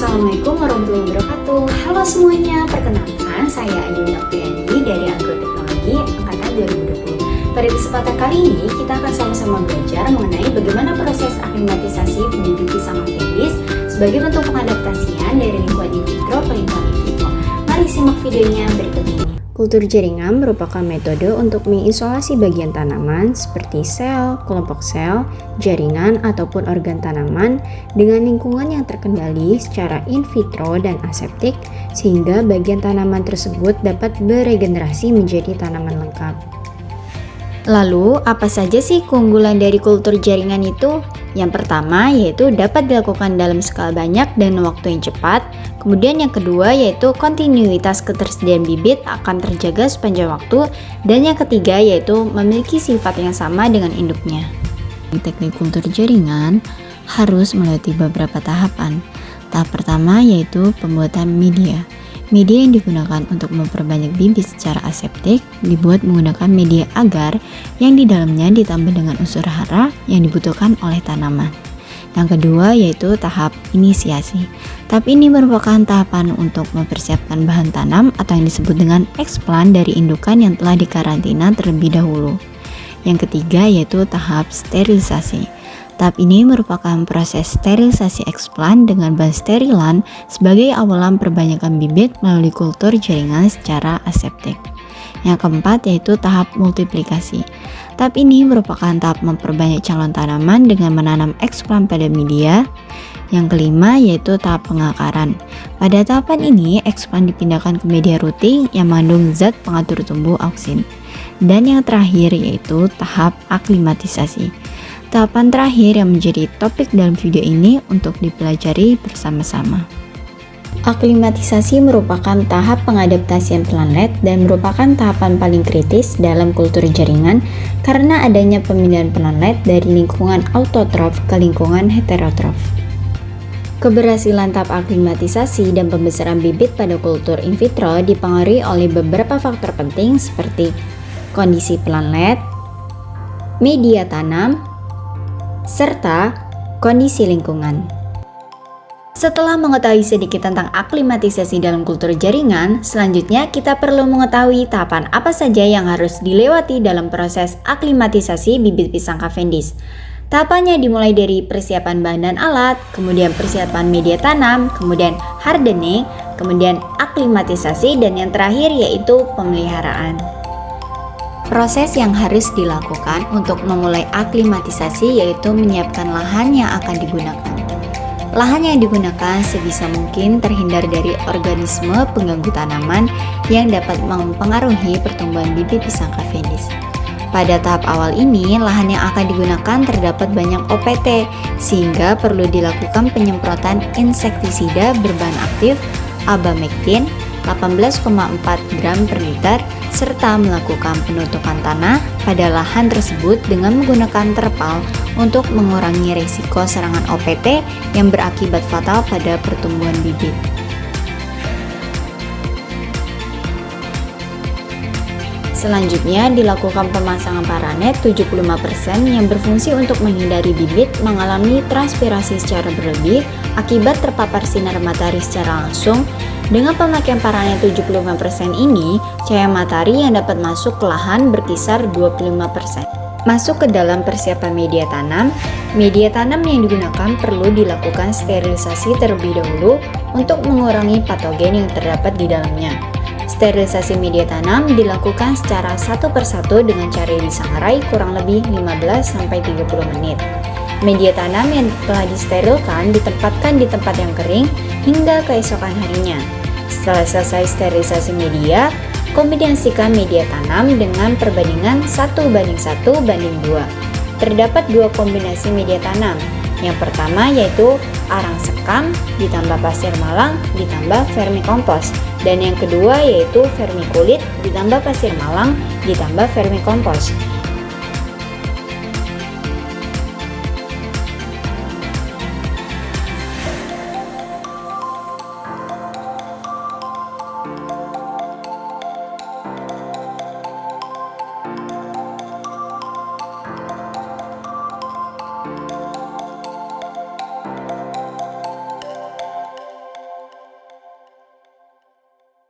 Assalamualaikum warahmatullahi wabarakatuh. Halo semuanya, perkenalkan saya Ayunda Oktawiyani dari Agroteknologi Angkatan 2020. Pada kesempatan kali ini kita akan sama-sama belajar mengenai bagaimana proses aklimatisasi bibit pisang Cavendish sebagai bentuk pengadaptasian dari lingkungan in vitro ke lingkungan in vivo. Mari simak videonya berikut ini. Kultur jaringan merupakan metode untuk mengisolasi bagian tanaman seperti sel, kelompok sel, jaringan, ataupun organ tanaman dengan lingkungan yang terkendali secara in vitro dan aseptik sehingga bagian tanaman tersebut dapat beregenerasi menjadi tanaman lengkap. Lalu, apa saja sih keunggulan dari kultur jaringan itu? Yang pertama yaitu dapat dilakukan dalam skala banyak dan waktu yang cepat. Kemudian yang kedua yaitu kontinuitas ketersediaan bibit akan terjaga sepanjang waktu. Dan yang ketiga yaitu memiliki sifat yang sama dengan induknya. Teknik kultur jaringan harus melewati beberapa tahapan. Tahap pertama yaitu pembuatan media. Media yang digunakan untuk memperbanyak bibit secara aseptik dibuat menggunakan media agar yang di dalamnya ditambah dengan unsur hara yang dibutuhkan oleh tanaman. Yang kedua yaitu tahap inisiasi. Tahap ini merupakan tahapan untuk mempersiapkan bahan tanam atau yang disebut dengan eksplan dari indukan yang telah dikarantina terlebih dahulu. Yang ketiga yaitu tahap sterilisasi. Tahap ini merupakan proses sterilisasi eksplan dengan bahan sterilan sebagai awalan perbanyakan bibit melalui kultur jaringan secara aseptik. Yang keempat yaitu tahap multiplikasi. Tahap ini merupakan tahap memperbanyak calon tanaman dengan menanam eksplan pada media. Yang kelima yaitu tahap pengakaran. Pada tahapan ini eksplan dipindahkan ke media ruting yang mengandung zat pengatur tumbuh auksin. Dan yang terakhir yaitu tahap aklimatisasi. Tahapan terakhir yang menjadi topik dalam video ini untuk dipelajari bersama-sama. Aklimatisasi merupakan tahap pengadaptasian planet dan merupakan tahapan paling kritis dalam kultur jaringan karena adanya pemindahan planet dari lingkungan autotrof ke lingkungan heterotrof. Keberhasilan tahap aklimatisasi dan pembesaran bibit pada kultur in vitro dipengaruhi oleh beberapa faktor penting seperti kondisi planet, media tanam, serta kondisi lingkungan. Setelah mengetahui sedikit tentang aklimatisasi dalam kultur jaringan, selanjutnya kita perlu mengetahui tahapan apa saja yang harus dilewati dalam proses aklimatisasi bibit pisang Cavendish. Tahapannya dimulai dari persiapan bahan dan alat, kemudian persiapan media tanam, kemudian hardening, kemudian aklimatisasi, dan yang terakhir yaitu pemeliharaan. Proses yang harus dilakukan untuk memulai aklimatisasi yaitu menyiapkan lahan yang akan digunakan. Lahan yang digunakan sebisa mungkin terhindar dari organisme pengganggu tanaman yang dapat mempengaruhi pertumbuhan bibit pisang Cavendish. Pada tahap awal ini, lahan yang akan digunakan terdapat banyak OPT, sehingga perlu dilakukan penyemprotan insektisida berbahan aktif abamectin 18,4 gram per liter serta melakukan penutupan tanah pada lahan tersebut dengan menggunakan terpal untuk mengurangi risiko serangan OPT yang berakibat fatal pada pertumbuhan bibit. Selanjutnya dilakukan pemasangan paranet 75% yang berfungsi untuk menghindari bibit mengalami transpirasi secara berlebih akibat terpapar sinar matahari secara langsung. Dengan pemakaian paranet 75% ini, cahaya matahari yang dapat masuk ke lahan berkisar 25%. Masuk ke dalam persiapan media tanam yang digunakan perlu dilakukan sterilisasi terlebih dahulu untuk mengurangi patogen yang terdapat di dalamnya. Sterilisasi media tanam dilakukan secara satu persatu dengan cara disangrai kurang lebih 15-30 menit. Media tanam yang telah disterilkan ditempatkan di tempat yang kering hingga keesokan harinya. Setelah selesai sterilisasi media, kombinasikan media tanam dengan perbandingan 1:1:2. Terdapat dua kombinasi media tanam. Yang pertama yaitu arang sekam ditambah pasir malang ditambah vermikompos, dan yang kedua yaitu vermikulit ditambah pasir malang ditambah vermikompos.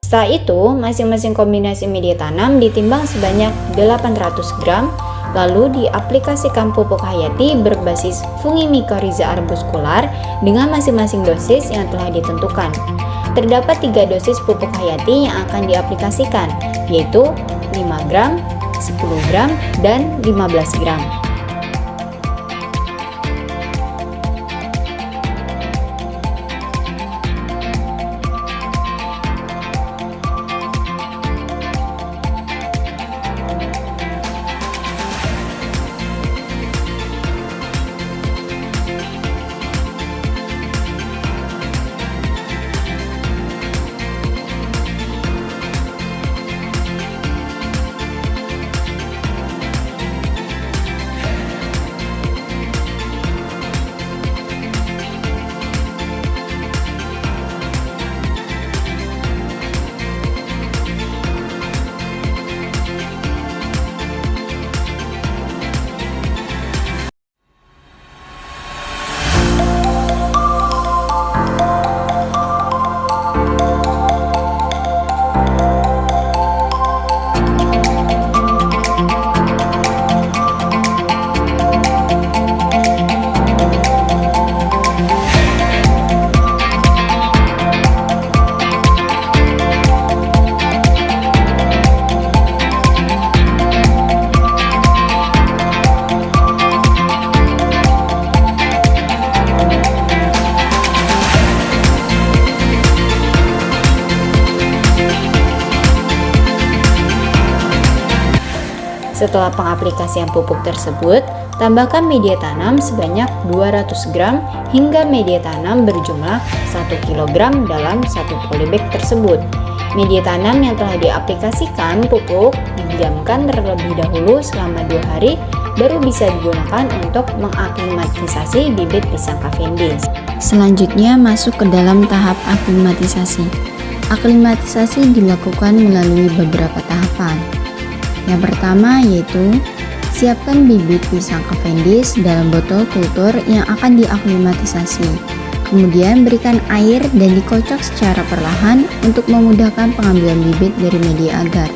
Setelah itu, masing-masing kombinasi media tanam ditimbang sebanyak 800 gram, lalu diaplikasikan pupuk hayati berbasis fungimikoriza arbuskular dengan masing-masing dosis yang telah ditentukan. Terdapat 3 dosis pupuk hayati yang akan diaplikasikan, yaitu 5 gram, 10 gram, dan 15 gram. Setelah pengaplikasian pupuk tersebut, tambahkan media tanam sebanyak 200 gram hingga media tanam berjumlah 1 kg dalam satu polybag tersebut. Media tanam yang telah diaplikasikan pupuk didiamkan terlebih dahulu selama 2 hari, baru bisa digunakan untuk mengaklimatisasi bibit pisang Cavendish. Selanjutnya masuk ke dalam tahap aklimatisasi. Aklimatisasi dilakukan melalui beberapa tahapan. Yang pertama yaitu siapkan bibit pisang Cavendish dalam botol kultur yang akan diaklimatisasi. Kemudian berikan air dan dikocok secara perlahan untuk memudahkan pengambilan bibit dari media agar.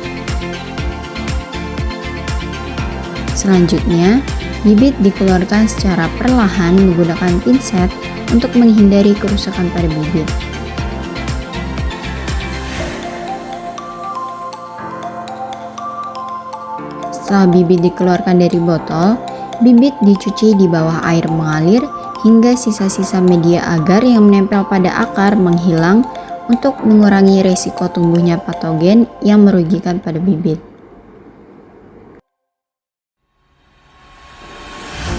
Selanjutnya, bibit dikeluarkan secara perlahan menggunakan pinset untuk menghindari kerusakan pada bibit. Setelah bibit dikeluarkan dari botol, bibit dicuci di bawah air mengalir hingga sisa-sisa media agar yang menempel pada akar menghilang untuk mengurangi resiko tumbuhnya patogen yang merugikan pada bibit.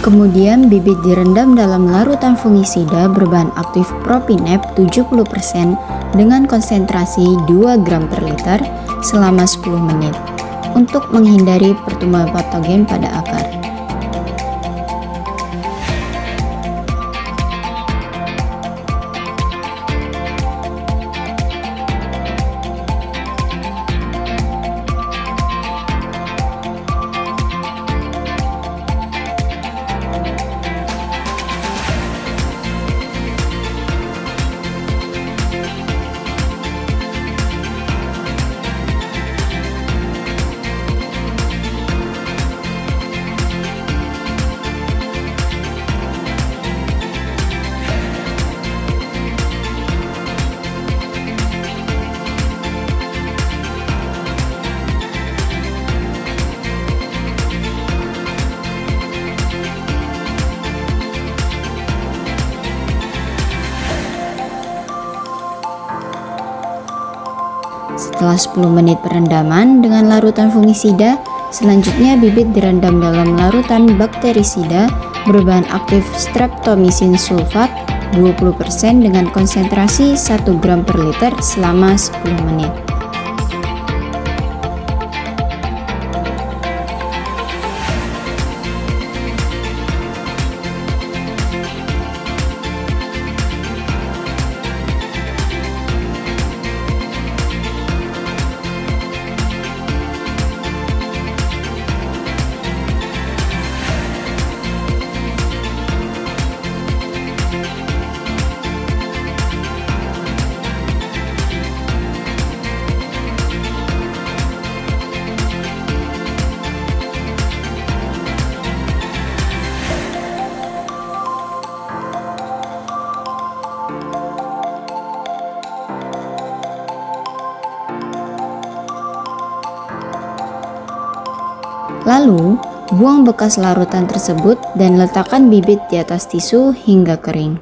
Kemudian bibit direndam dalam larutan fungisida berbahan aktif propinep 70% dengan konsentrasi 2 gram per liter selama 10 menit. Untuk menghindari pertumbuhan patogen pada akar. Setelah 10 menit perendaman dengan larutan fungisida, selanjutnya bibit direndam dalam larutan bakterisida berbahan aktif streptomycin sulfat 20% dengan konsentrasi 1 gram per liter selama 10 menit. Lalu, buang bekas larutan tersebut dan letakkan bibit di atas tisu hingga kering.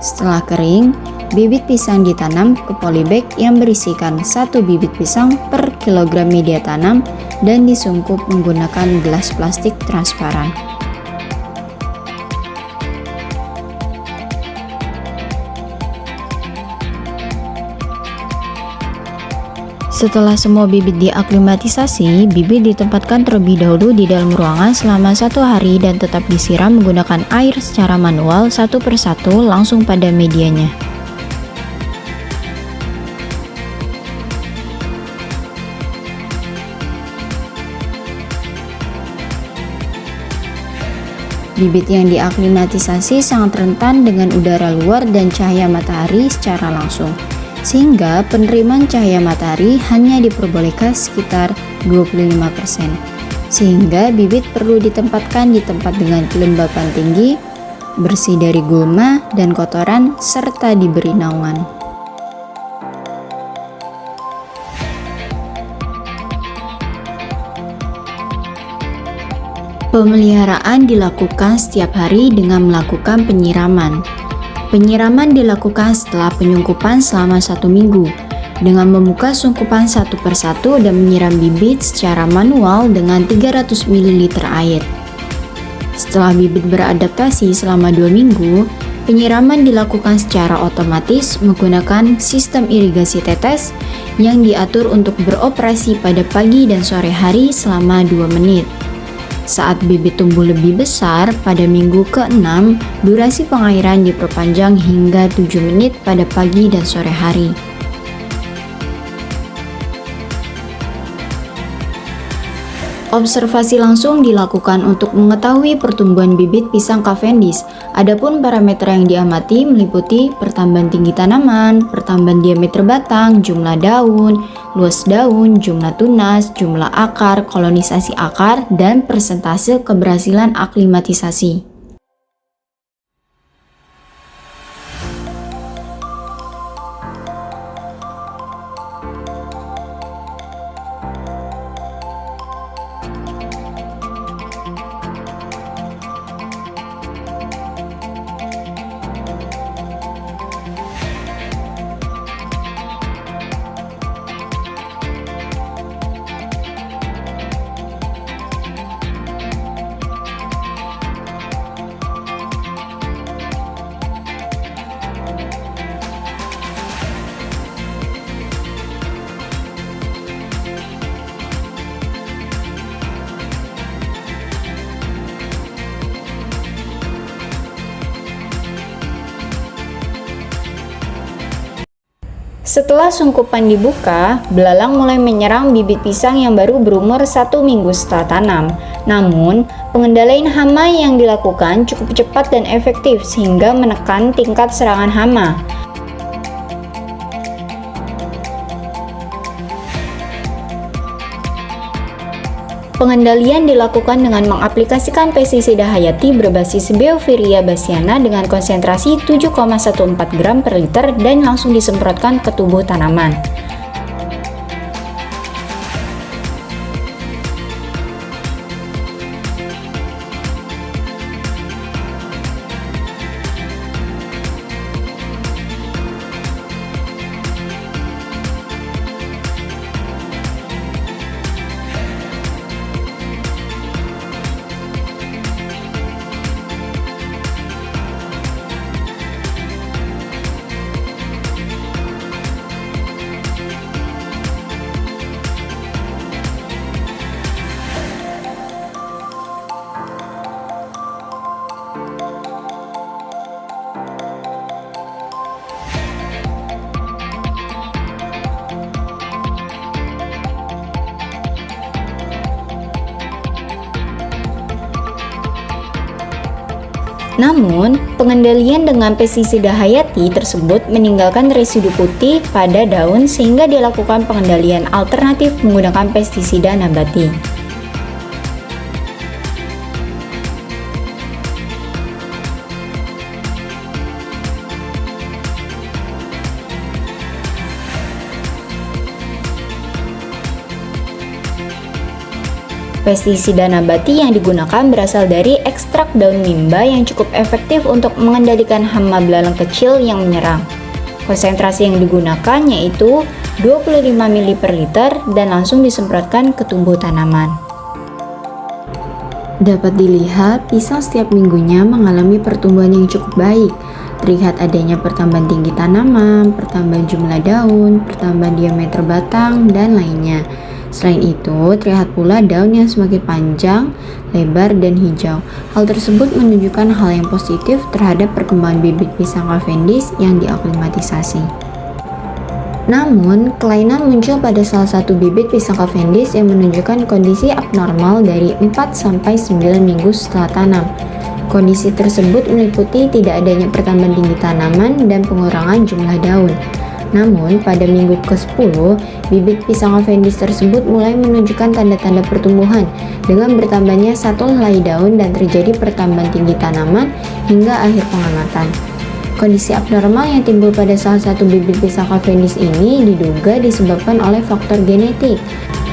Setelah kering, bibit pisang ditanam ke polybag yang berisikan 1 bibit pisang per kilogram media tanam dan disungkup menggunakan gelas plastik transparan. Setelah semua bibit diaklimatisasi, bibit ditempatkan terlebih dahulu di dalam ruangan selama 1 hari dan tetap disiram menggunakan air secara manual satu persatu langsung pada medianya. Bibit yang diaklimatisasi sangat rentan dengan udara luar dan cahaya matahari secara langsung, sehingga penerimaan cahaya matahari hanya diperbolehkan sekitar 25%. Sehingga bibit perlu ditempatkan di tempat dengan kelembapan tinggi, bersih dari gulma dan kotoran, serta diberi naungan. Pemeliharaan dilakukan setiap hari dengan melakukan penyiraman. Penyiraman dilakukan setelah penyungkupan selama 1 minggu dengan membuka sungkupan satu persatu dan menyiram bibit secara manual dengan 300 ml air. Setelah bibit beradaptasi selama 2 minggu, penyiraman dilakukan secara otomatis menggunakan sistem irigasi tetes yang diatur untuk beroperasi pada pagi dan sore hari selama 2 menit. Saat bibit tumbuh lebih besar, pada minggu ke-6, durasi pengairan diperpanjang hingga 7 menit pada pagi dan sore hari. Observasi langsung dilakukan untuk mengetahui pertumbuhan bibit pisang Cavendish. Adapun parameter yang diamati meliputi pertambahan tinggi tanaman, pertambahan diameter batang, jumlah daun, luas daun, jumlah tunas, jumlah akar, kolonisasi akar, dan persentase keberhasilan aklimatisasi. Setelah sungkupan dibuka, belalang mulai menyerang bibit pisang yang baru berumur 1 minggu setelah tanam. Namun, pengendalian hama yang dilakukan cukup cepat dan efektif sehingga menekan tingkat serangan hama. Pengendalian dilakukan dengan mengaplikasikan pestisida hayati berbasis Beoviria bassiana dengan konsentrasi 7,14 gram per liter dan langsung disemprotkan ke tubuh tanaman. Namun, pengendalian dengan pestisida hayati tersebut meninggalkan residu putih pada daun sehingga dilakukan pengendalian alternatif menggunakan pestisida nabati. Pestisida nabati yang digunakan berasal dari ekstrak daun mimba yang cukup efektif untuk mengendalikan hama belalang kecil yang menyerang. Konsentrasi yang digunakan yaitu 25 ml per liter dan langsung disemprotkan ke tubuh tanaman. Dapat dilihat, pisang setiap minggunya mengalami pertumbuhan yang cukup baik. Terlihat adanya pertambahan tinggi tanaman, pertambahan jumlah daun, pertambahan diameter batang, dan lainnya. Selain itu, terlihat pula daun yang semakin panjang, lebar, dan hijau. Hal tersebut menunjukkan hal yang positif terhadap perkembangan bibit pisang Cavendish yang diaklimatisasi. Namun, kelainan muncul pada salah satu bibit pisang Cavendish yang menunjukkan kondisi abnormal dari 4-9 minggu setelah tanam. Kondisi tersebut meliputi tidak adanya pertambahan tinggi tanaman dan pengurangan jumlah daun. Namun, pada minggu ke-10, bibit pisang Cavendish tersebut mulai menunjukkan tanda-tanda pertumbuhan dengan bertambahnya satu helai daun dan terjadi pertambahan tinggi tanaman hingga akhir pengamatan. Kondisi abnormal yang timbul pada salah satu bibit pisang Cavendish ini diduga disebabkan oleh faktor genetik.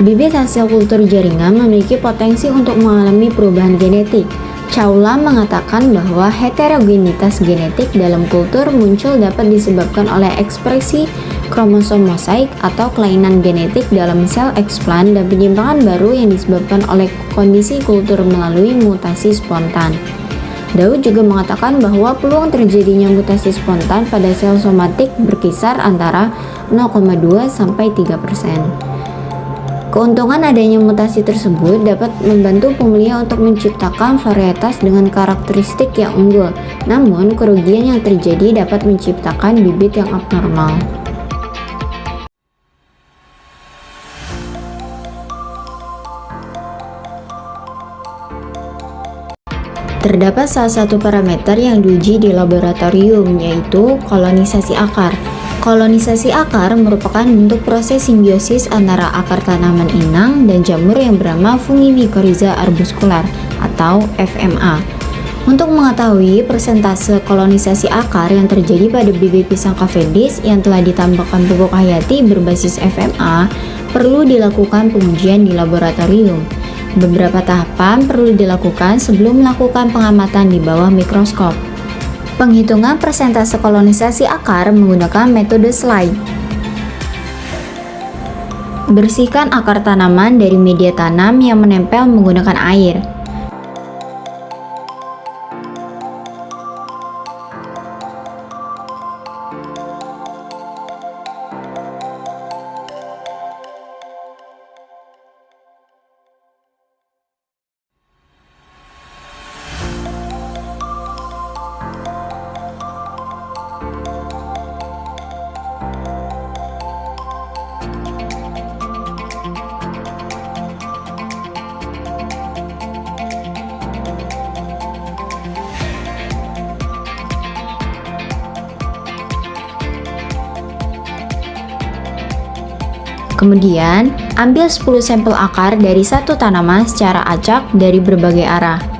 Bibit hasil kultur jaringan memiliki potensi untuk mengalami perubahan genetik. Caula mengatakan bahwa heterogenitas genetik dalam kultur muncul dapat disebabkan oleh ekspresi kromosom mosaik atau kelainan genetik dalam sel eksplan dan penyimpangan baru yang disebabkan oleh kondisi kultur melalui mutasi spontan. Daud juga mengatakan bahwa peluang terjadinya mutasi spontan pada sel somatik berkisar antara 0,2-3%. Keuntungan adanya mutasi tersebut dapat membantu pemulihan untuk menciptakan varietas dengan karakteristik yang unggul, namun kerugian yang terjadi dapat menciptakan bibit yang abnormal. Terdapat salah satu parameter yang diuji di laboratorium, yaitu kolonisasi akar. Kolonisasi akar merupakan bentuk proses simbiosis antara akar tanaman inang dan jamur yang bernama fungi mycorrhiza arbuscular atau FMA. Untuk mengetahui persentase kolonisasi akar yang terjadi pada bibit pisang Cavendish yang telah ditambahkan pupuk hayati berbasis FMA, perlu dilakukan pengujian di laboratorium. Beberapa tahapan perlu dilakukan sebelum melakukan pengamatan di bawah mikroskop. Penghitungan persentase kolonisasi akar menggunakan metode slide. Bersihkan akar tanaman dari media tanam yang menempel menggunakan air. Kemudian, ambil 10 sampel akar dari satu tanaman secara acak dari berbagai arah.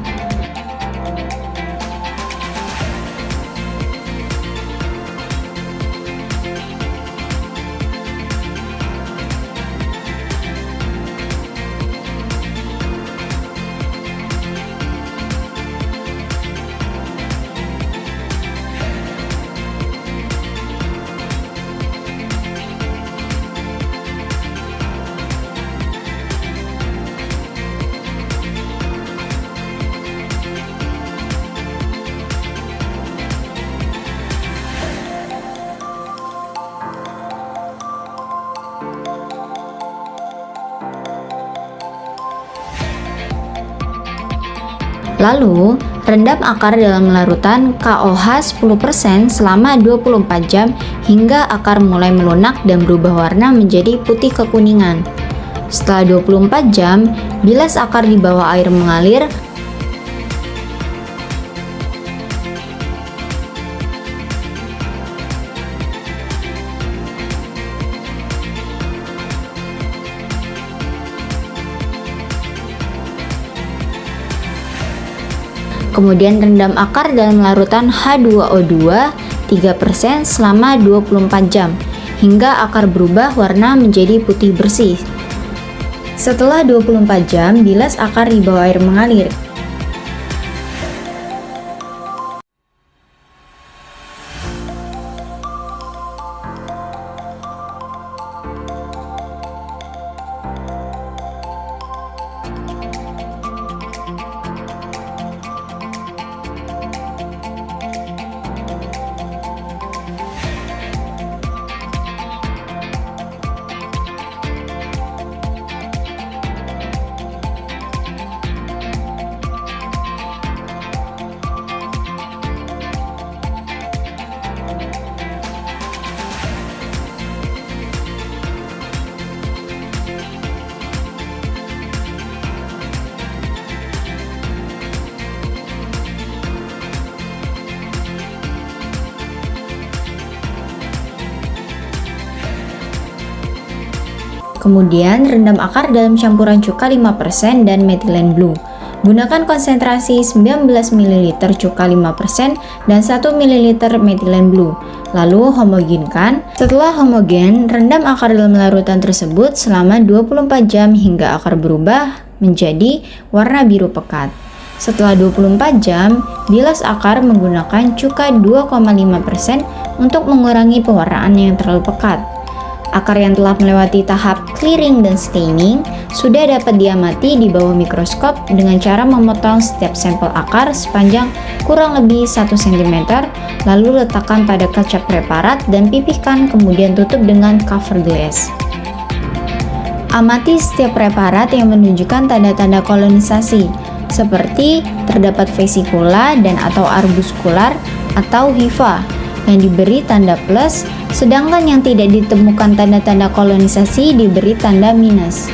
Lalu, rendam akar dalam larutan KOH 10% selama 24 jam hingga akar mulai melunak dan berubah warna menjadi putih kekuningan. Setelah 24 jam, bilas akar di bawah air mengalir. Kemudian rendam akar dalam larutan H2O2 3% selama 24 jam hingga akar berubah warna menjadi putih bersih. Setelah 24 jam, bilas akar di bawah air mengalir. Kemudian, rendam akar dalam campuran cuka 5% dan metilen blue. Gunakan konsentrasi 19 ml cuka 5% dan 1 ml metilen blue. Lalu homogenkan. Setelah homogen, rendam akar dalam larutan tersebut selama 24 jam hingga akar berubah menjadi warna biru pekat. Setelah 24 jam, bilas akar menggunakan cuka 2,5% untuk mengurangi pewarnaan yang terlalu pekat. Akar yang telah melewati tahap clearing dan staining sudah dapat diamati di bawah mikroskop dengan cara memotong setiap sampel akar sepanjang kurang lebih 1 cm, lalu letakkan pada kaca preparat dan pipihkan, kemudian tutup dengan cover glass. Amati setiap preparat yang menunjukkan tanda-tanda kolonisasi, seperti terdapat vesikula dan atau arbuskular atau hifa yang diberi tanda plus, sedangkan yang tidak ditemukan tanda-tanda kolonisasi diberi tanda minus.